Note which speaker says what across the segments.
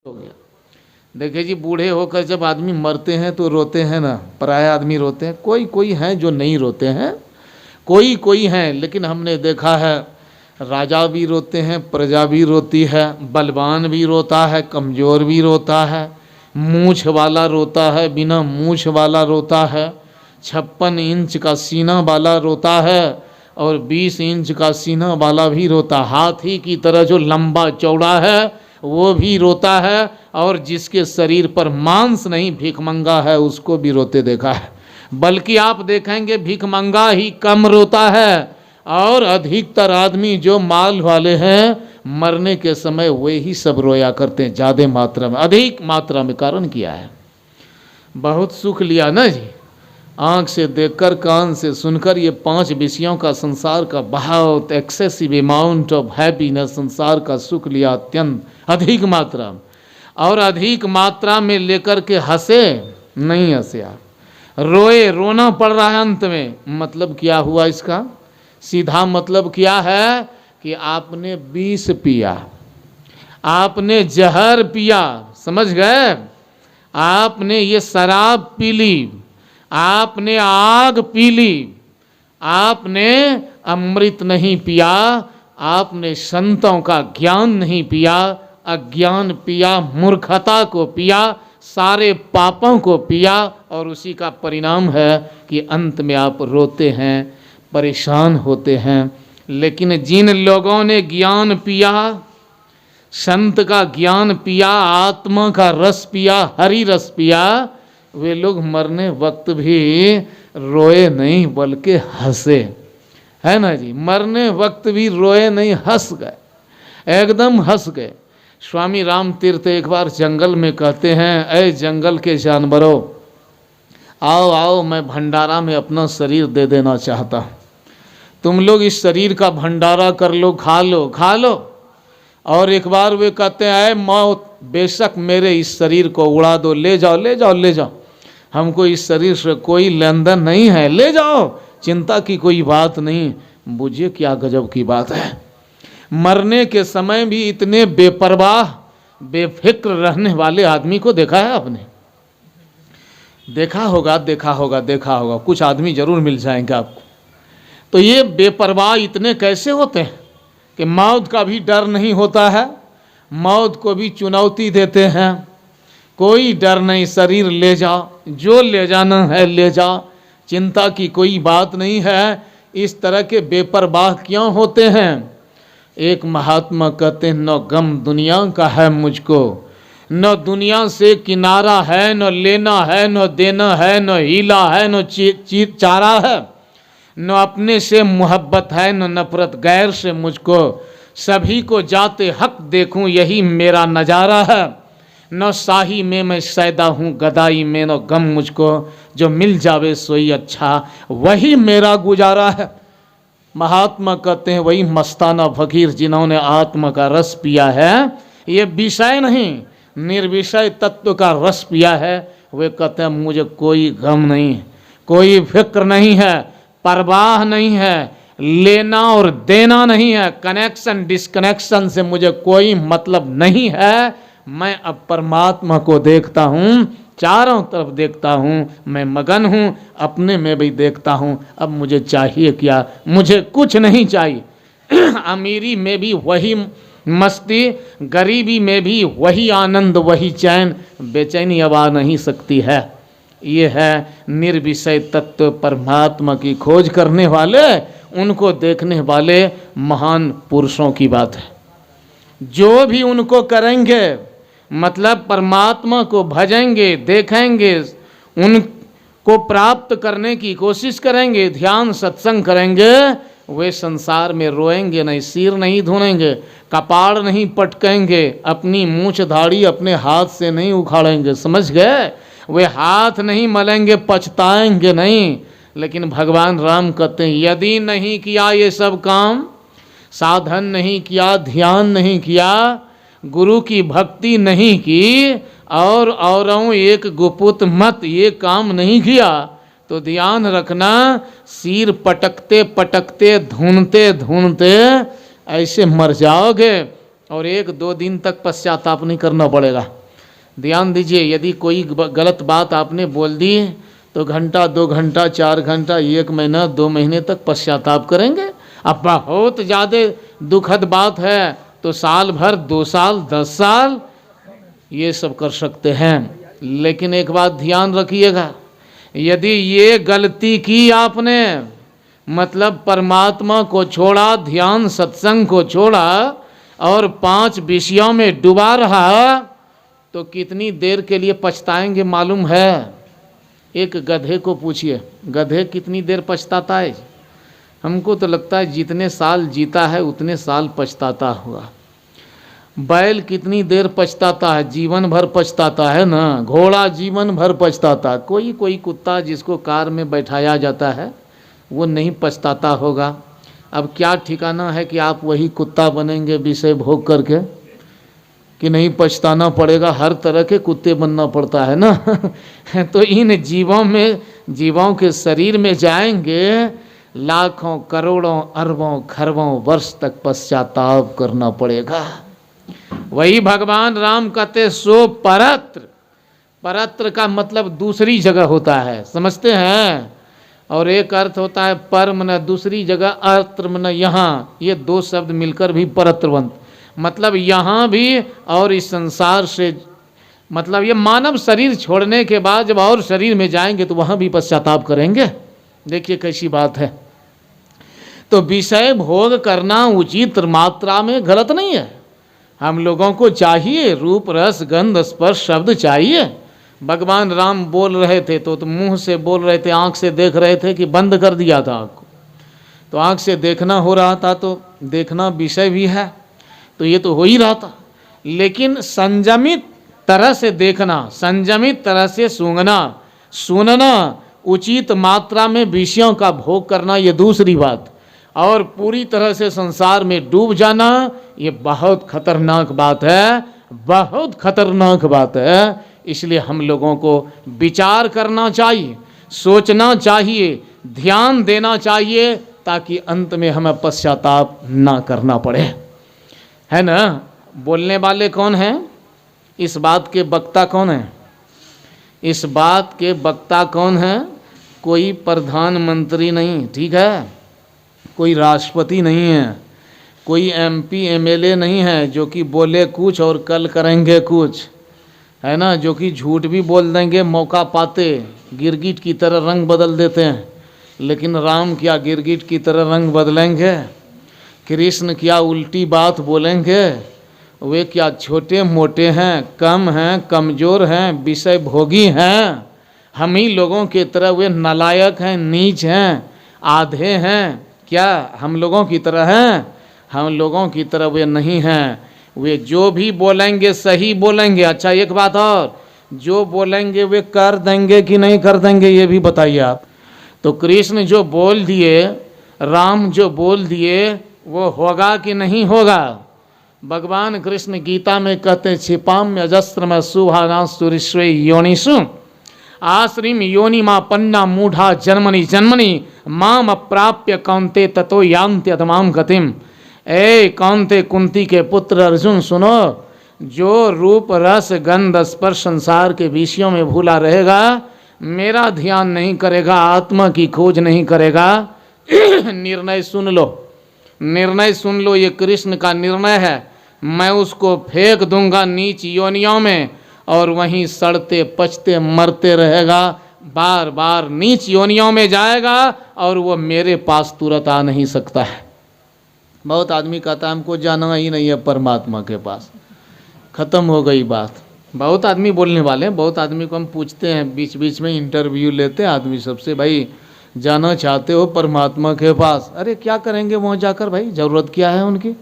Speaker 1: हो गया। देखिए जी, बूढ़े होकर जब आदमी मरते हैं तो रोते हैं ना, पराये आदमी रोते हैं। कोई कोई हैं जो नहीं रोते हैं, कोई कोई हैं, लेकिन हमने देखा है राजा भी रोते हैं, प्रजा भी रोती है, बलवान भी रोता है, कमज़ोर भी रोता है, मूछ वाला रोता है, बिना मूछ वाला रोता है, 56 इंच का सीना वाला रोता है और 20 इंच का सीना वाला भी रोता। हाथी की तरह जो लंबा चौड़ा है वो भी रोता है, और जिसके शरीर पर मांस नहीं भिखमंगा है उसको भी रोते देखा है। बल्कि आप देखेंगे भिखमंगा ही कम रोता है, और अधिकतर आदमी जो माल वाले हैं मरने के समय वे ही सब रोया करते हैं, ज़्यादा मात्रा में, अधिक मात्रा में। कारण क्या है? बहुत सुख लिया ना जी, आँख से देखकर, कान से सुनकर, ये 5 विषयों का संसार का बहुत एक्सेसिव अमाउंट ऑफ हैप्पीनेस, संसार का सुख लिया अत्यंत अधिक मात्रा में, और अधिक मात्रा में लेकर के हंसे नहीं हंसे, आप रोए, रोना पड़ रहा है अंत में। मतलब क्या हुआ इसका? सीधा मतलब क्या है कि आपने विष पिया, आपने जहर पिया, समझ गए? आपने ये शराब पी ली, आपने आग पी ली, आपने अमृत नहीं पिया, आपने संतों का ज्ञान नहीं पिया, अज्ञान पिया, मूर्खता को पिया, सारे पापों को पिया, और उसी का परिणाम है कि अंत में आप रोते हैं, परेशान होते हैं। लेकिन जिन लोगों ने ज्ञान पिया, संत का ज्ञान पिया, आत्मा का रस पिया, हरि रस पिया, वे लोग मरने वक्त भी रोए नहीं बल्कि हंसे, है ना जी? मरने वक्त भी रोए नहीं, हंस गए, एकदम हंस गए। स्वामी राम तीर्थ एक बार जंगल में कहते हैं, ऐ जंगल के जानवरों, आओ आओ, मैं भंडारा में अपना शरीर दे देना चाहता हूँ, तुम लोग इस शरीर का भंडारा कर लो, खा लो, खा लो। और एक बार वे कहते हैं, ऐ मौत, बेशक मेरे इस शरीर को उड़ा दो, ले जाओ ले जाओ ले जाओ, हमको इस शरीर से कोई लेन देन नहीं है, ले जाओ, चिंता की कोई बात नहीं। बुझिए क्या गजब की बात है, मरने के समय भी इतने बेपरवाह बेफिक्र रहने वाले आदमी को देखा है आपने? देखा होगा, देखा होगा, देखा होगा, कुछ आदमी जरूर मिल जाएंगे आपको। तो ये बेपरवाह इतने कैसे होते हैं कि मौत का भी डर नहीं होता है, मौत को भी चुनौती देते हैं, कोई डर नहीं, शरीर ले जाओ, जो ले जाना है ले जाओ, चिंता की कोई बात नहीं है। इस तरह के बेपरवाह क्यों होते हैं? एक महात्मा कहते हैं, न गम दुनिया का है मुझको, न दुनिया से किनारा है, न लेना है, न देना है, न हीला है, न चारा है, न अपने से मोहब्बत है, न नफरत गैर से मुझको, सभी को जाते हक देखूं यही मेरा नज़ारा है, न शाही में मैं सैदा हूँ, गदाई में न गम मुझको, जो मिल जावे सोई अच्छा, वही मेरा गुजारा है। महात्मा कहते हैं, वही मस्ताना फकीर जिन्होंने आत्मा का रस पिया है, ये विषय नहीं, निर्विषय तत्व का रस पिया है, वे कहते हैं मुझे कोई गम नहीं, कोई फिक्र नहीं है, परवाह नहीं है, लेना और देना नहीं है, कनेक्शन डिस्कनेक्शन से मुझे कोई मतलब नहीं है। मैं अब परमात्मा को देखता हूँ, चारों तरफ देखता हूँ, मैं मगन हूँ, अपने में भी देखता हूँ, अब मुझे चाहिए क्या? मुझे कुछ नहीं चाहिए। अमीरी में भी वही मस्ती, गरीबी में भी वही आनंद, वही चैन, बेचैनी अब आ नहीं सकती है। ये है निर्विषय तत्व परमात्मा की खोज करने वाले, उनको देखने वाले महान पुरुषों की बात है। जो भी उनको करेंगे, मतलब परमात्मा को भजेंगे, देखेंगे, उनको प्राप्त करने की कोशिश करेंगे, ध्यान सत्संग करेंगे, वे संसार में रोएंगे नहीं, सिर नहीं धुनेंगे, कपाड़ नहीं पटकेंगे, अपनी मूछ दाढ़ी अपने हाथ से नहीं उखाड़ेंगे, समझ गए? वे हाथ नहीं मलेंगे, पछताएंगे नहीं। लेकिन भगवान राम कहते हैं, यदि नहीं किया ये सब काम, साधन नहीं किया, ध्यान नहीं किया, गुरु की भक्ति नहीं की, और औरों एक गुपुत मत ये काम नहीं किया, तो ध्यान रखना, सिर पटकते पटकते, धुनते धुनते ऐसे मर जाओगे। और 1-2 दिन तक पश्चाताप नहीं करना पड़ेगा। ध्यान दीजिए, यदि कोई गलत बात आपने बोल दी तो घंटा, 2 घंटा, 4 घंटा, 1 महीना, 2 महीने तक पश्चाताप करेंगे। अब बहुत ज़्यादा दुखद बात है तो साल भर, 2 साल, 10 साल ये सब कर सकते हैं। लेकिन एक बात ध्यान रखिएगा, यदि ये गलती की आपने, मतलब परमात्मा को छोड़ा, ध्यान सत्संग को छोड़ा और 5 विषयों में डूबा रहा, तो कितनी देर के लिए पछताएंगे मालूम है? एक गधे को पूछिए, गधे कितनी देर पछताता है? हमको तो लगता है जितने साल जीता है उतने साल पछताता होगा। बैल कितनी देर पछताता है? जीवन भर पछताता है ना। घोड़ा जीवन भर पछताता। कोई कुत्ता जिसको कार में बैठाया जाता है वो नहीं पछताता होगा। अब क्या ठिकाना है कि आप वही कुत्ता बनेंगे विषय भोग करके, कि नहीं पछताना पड़ेगा? हर तरह के कुत्ते बनना पड़ता है ना। तो इन जीवों के शरीर में जाएंगे, लाखों, करोड़ों, अरबों, खरबों वर्ष तक पश्चाताप करना पड़ेगा। वही भगवान राम कहते सो परत्र। परत्र का मतलब दूसरी जगह होता है, समझते हैं? और एक अर्थ होता है पर मन दूसरी जगह, अर्थ मन यहाँ। ये 2 शब्द मिलकर भी परत्र बनते, मतलब यहाँ भी और इस संसार से, मतलब ये मानव शरीर छोड़ने के बाद जब और शरीर में जाएंगे तो वहाँ भी पश्चाताप करेंगे। देखिए कैसी बात है। तो विषय भोग करना उचित मात्रा में गलत नहीं है। हम लोगों को चाहिए रूप, रस, गंध, स्पर्श, शब्द चाहिए। भगवान राम बोल रहे थे तो मुंह से बोल रहे थे, आँख से देख रहे थे कि बंद कर दिया था आँख को, तो आँख से देखना हो रहा था, तो देखना विषय भी है, तो ये तो हो ही रहा था। लेकिन संयमित तरह से देखना, संयमित तरह से सुनना, उचित मात्रा में विषयों का भोग करना, ये दूसरी बात। और पूरी तरह से संसार में डूब जाना, ये बहुत खतरनाक बात है, बहुत खतरनाक बात है। इसलिए हम लोगों को विचार करना चाहिए, सोचना चाहिए, ध्यान देना चाहिए, ताकि अंत में हमें पश्चाताप ना करना पड़े, है ना। बोलने वाले कौन हैं? इस बात के वक्ता कौन है? इस बात के वक्ता कौन है? कोई प्रधानमंत्री नहीं, ठीक है, कोई राष्ट्रपति नहीं है, कोई MP MLA नहीं है जो कि बोले कुछ और कल करेंगे कुछ, है ना, जो कि झूठ भी बोल देंगे मौका पाते, गिरगिट की तरह रंग बदल देते हैं। लेकिन राम क्या गिरगिट की तरह रंग बदलेंगे? कृष्ण क्या उल्टी बात बोलेंगे? वे क्या छोटे मोटे हैं, कम हैं, कमज़ोर हैं, विषय भोगी हैं? हम ही लोगों की तरह वे नालायक हैं, नीच हैं, आधे हैं? क्या हम लोगों की तरह हैं? हम लोगों की तरह वे नहीं हैं। वे जो भी बोलेंगे सही बोलेंगे। अच्छा एक बात और, जो बोलेंगे वे कर देंगे कि नहीं कर देंगे, ये भी बताइए आप। तो कृष्ण जो बोल दिए, राम जो बोल दिए, वो होगा कि नहीं होगा? भगवान कृष्ण गीता में कहते हैं, क्षिपाम्य अजस्त्र में सुभाना सुरिश्व योनिषु आश्रिम योनि माँ पन्ना मूढ़ा जन्मनि माम अप्राप्य कौन्ते ततो यान्ति अधमाम गतिम। ए कौन्ते, कुंती के पुत्र अर्जुन सुनो, जो रूप रस गंध स्पर्श संसार के विषयों में भूला रहेगा, मेरा ध्यान नहीं करेगा, आत्मा की खोज नहीं करेगा, निर्णय सुन लो, निर्णय सुन लो, ये कृष्ण का निर्णय है। मैं उसको फेंक दूंगा नीच योनियों में और वहीं सड़ते पचते मरते रहेगा, बार बार नीच योनियों में जाएगा और वो मेरे पास तुरंत आ नहीं सकता है। बहुत आदमी कहता है हमको जाना ही नहीं है परमात्मा के पास, ख़त्म हो गई बात। बहुत आदमी बोलने वाले हैं, बहुत आदमी को हम पूछते हैं, बीच बीच में इंटरव्यू लेते हैं आदमी सबसे, भाई जाना चाहते हो परमात्मा के पास? अरे क्या करेंगे वहाँ जाकर भाई, ज़रूरत क्या है उनकी?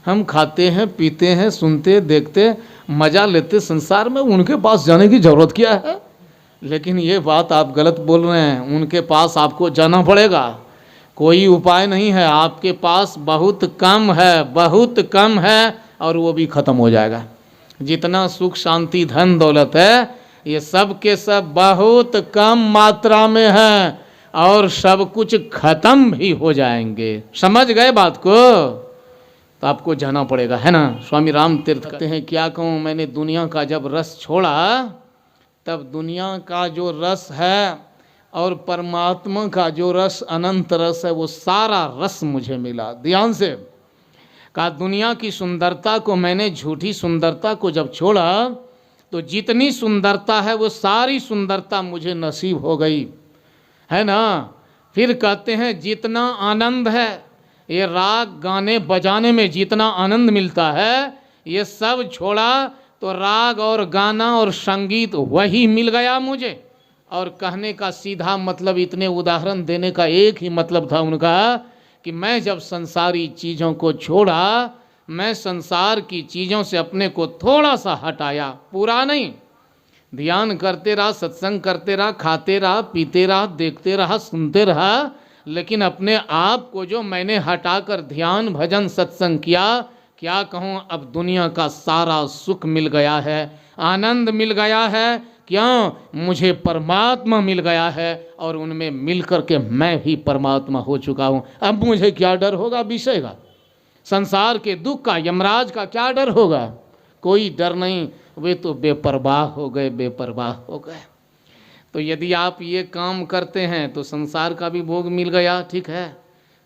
Speaker 1: हम खाते हैं, पीते हैं, सुनते, देखते, मज़ा लेते संसार में, उनके पास जाने की ज़रूरत क्या है? लेकिन ये बात आप गलत बोल रहे हैं, उनके पास आपको जाना पड़ेगा, कोई उपाय नहीं है, आपके पास बहुत कम है, बहुत कम है, और वो भी ख़त्म हो जाएगा। जितना सुख शांति धन दौलत है ये सब के सब बहुत कम मात्रा में है और सब कुछ ख़त्म भी हो जाएंगे। समझ गए बात को? तो आपको जाना पड़ेगा, है ना। स्वामी राम तीर्थ कहते हैं, क्या कहूँ, मैंने दुनिया का जब रस छोड़ा तब दुनिया का जो रस है और परमात्मा का जो रस, अनंत रस है, वो सारा रस मुझे मिला। ध्यान से कहा, दुनिया की सुंदरता को मैंने, झूठी सुंदरता को जब छोड़ा तो जितनी सुंदरता है वो सारी सुंदरता मुझे नसीब हो गई, है ना। फिर कहते हैं, जितना आनंद है, ये राग गाने बजाने में जितना आनंद मिलता है, ये सब छोड़ा तो राग और गाना और संगीत वही मिल गया मुझे। और कहने का सीधा मतलब, इतने उदाहरण देने का एक ही मतलब था उनका कि मैं जब संसारी चीज़ों को छोड़ा, मैं संसार की चीज़ों से अपने को थोड़ा सा हटाया, पूरा नहीं। ध्यान करते रहा, सत्संग करते रहा, खाते रहा, पीते रहा, देखते रहा, सुनते रहा, लेकिन अपने आप को जो मैंने हटाकर ध्यान भजन सत्संग किया, क्या कहूँ, अब दुनिया का सारा सुख मिल गया है, आनंद मिल गया है। क्यों? मुझे परमात्मा मिल गया है और उनमें मिल करके मैं भी परमात्मा हो चुका हूँ। अब मुझे क्या डर होगा विषय का, संसार के दुख का, यमराज का क्या डर होगा? कोई डर नहीं, वे तो बेपरवाह हो गए, बेपरवाह हो गए। तो यदि आप ये काम करते हैं तो संसार का भी भोग मिल गया, ठीक है।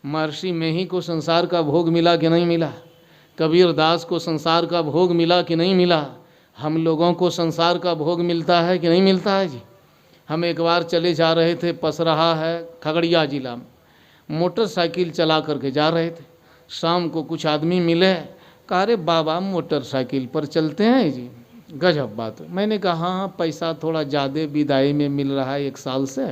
Speaker 1: महर्षि में ही को संसार का भोग मिला कि नहीं मिला? कबीर दास को संसार का भोग मिला कि नहीं मिला? हम लोगों को संसार का भोग मिलता है कि नहीं मिलता है जी? हम एक बार चले जा रहे थे, पसराहा है खगड़िया जिला में, मोटरसाइकिल चला करके जा रहे थे। शाम को कुछ आदमी मिले, कहा, अरे बाबा मोटरसाइकिल पर चलते हैं जी। गजब बात है। मैंने कहा, हाँ पैसा थोड़ा ज़्यादा विदाई में मिल रहा है 1 साल से,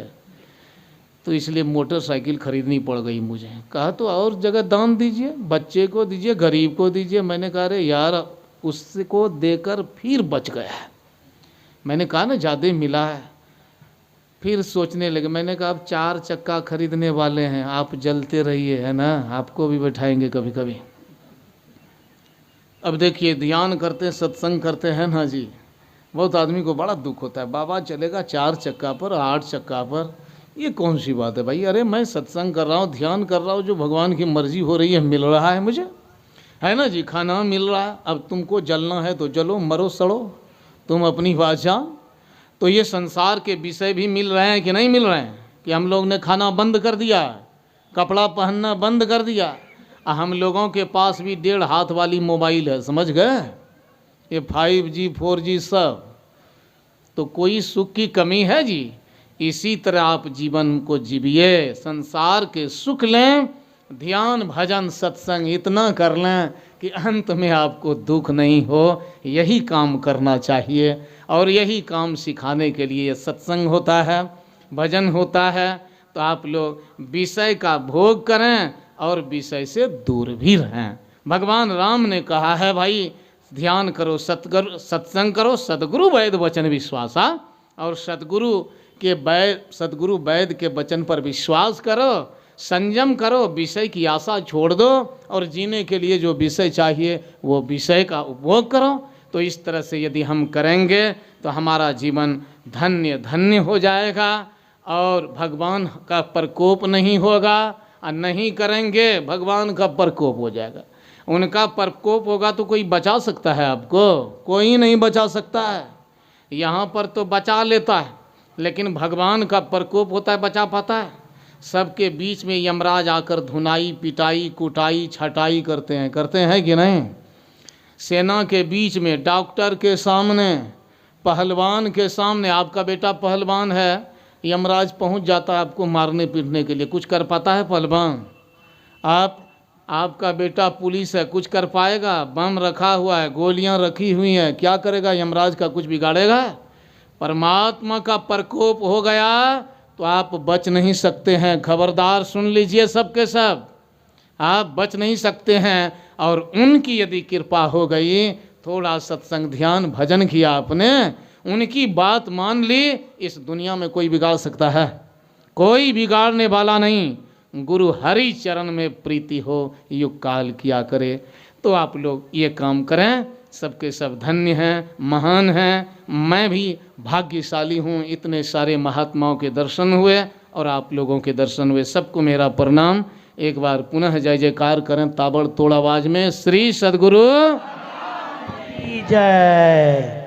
Speaker 1: तो इसलिए मोटरसाइकिल खरीदनी पड़ गई मुझे। कहा तो और जगह दान दीजिए, बच्चे को दीजिए, गरीब को दीजिए। मैंने कहा, अरे यार उसको देकर फिर बच गया है। मैंने कहा ना ज़्यादा मिला है। फिर सोचने लगे, मैंने कहा, आप 4 चक्का खरीदने वाले हैं, आप जलते रहिए, है ना, आपको भी बैठाएंगे कभी कभी। अब देखिए, ध्यान करते सत्संग करते हैं ना जी, बहुत आदमी को बड़ा दुख होता है, बाबा चलेगा 4 चक्का पर, 8 चक्का पर, ये कौन सी बात है भाई? अरे मैं सत्संग कर रहा हूँ, ध्यान कर रहा हूँ, जो भगवान की मर्जी हो रही है मिल रहा है मुझे, है ना जी, खाना मिल रहा है। अब तुमको जलना है तो जलो, मरो सड़ो, तुम अपनी बात जान। तो ये संसार के विषय भी मिल रहे हैं कि नहीं मिल रहे हैं? कि हम लोग ने खाना बंद कर दिया, कपड़ा पहनना बंद कर दिया, हम लोगों के पास भी 1.5 हाथ वाली मोबाइल है, समझ गए, ये 5G 4G सब। तो कोई सुख की कमी है जी? इसी तरह आप जीवन को जीविए, संसार के सुख लें, ध्यान भजन सत्संग इतना कर लें कि अंत में आपको दुख नहीं हो। यही काम करना चाहिए और यही काम सिखाने के लिए सत्संग होता है, भजन होता है। तो आप लोग विषय का भोग करें और विषय से दूर भी रहें। भगवान राम ने कहा है, भाई ध्यान करो, सत्संग करो, सदगुरु वैद वचन विश्वासा, और सदगुरु वैद के वचन पर विश्वास करो, संयम करो, विषय की आशा छोड़ दो और जीने के लिए जो विषय चाहिए वो विषय का उपभोग करो। तो इस तरह से यदि हम करेंगे तो हमारा जीवन धन्य धन्य हो जाएगा और भगवान का प्रकोप नहीं होगा। और नहीं करेंगे भगवान का प्रकोप हो जाएगा। उनका प्रकोप होगा तो कोई बचा सकता है आपको? कोई नहीं बचा सकता है। यहाँ पर तो बचा लेता है, लेकिन भगवान का प्रकोप होता है, बचा पाता है? सबके बीच में यमराज आकर धुनाई पिटाई कुटाई छटाई करते हैं कि नहीं? सेना के बीच में, डॉक्टर के सामने, पहलवान के सामने, आपका बेटा पहलवान है, यमराज पहुंच जाता है आपको मारने पीटने के लिए, कुछ कर पाता है पहलवान? आपका बेटा पुलिस है, कुछ कर पाएगा? बम रखा हुआ है, गोलियां रखी हुई हैं, क्या करेगा यमराज का? कुछ बिगाड़ेगा? परमात्मा का प्रकोप हो गया तो आप बच नहीं सकते हैं। खबरदार सुन लीजिए सबके सब, आप बच नहीं सकते हैं। और उनकी यदि कृपा हो गई, थोड़ा सत्संग ध्यान भजन किया आपने, उनकी बात मान ली, इस दुनिया में कोई बिगाड़ सकता है? कोई बिगाड़ने वाला नहीं। गुरु हरि चरण में प्रीति हो, युग काल किया करे। तो आप लोग ये काम करें, सबके सब धन्य हैं, महान हैं। मैं भी भाग्यशाली हूँ, इतने सारे महात्माओं के दर्शन हुए और आप लोगों के दर्शन हुए। सबको मेरा प्रणाम। एक बार पुनः जय जयकार करें ताबड़तोड़ आवाज में, श्री सद्गुरु
Speaker 2: की जय।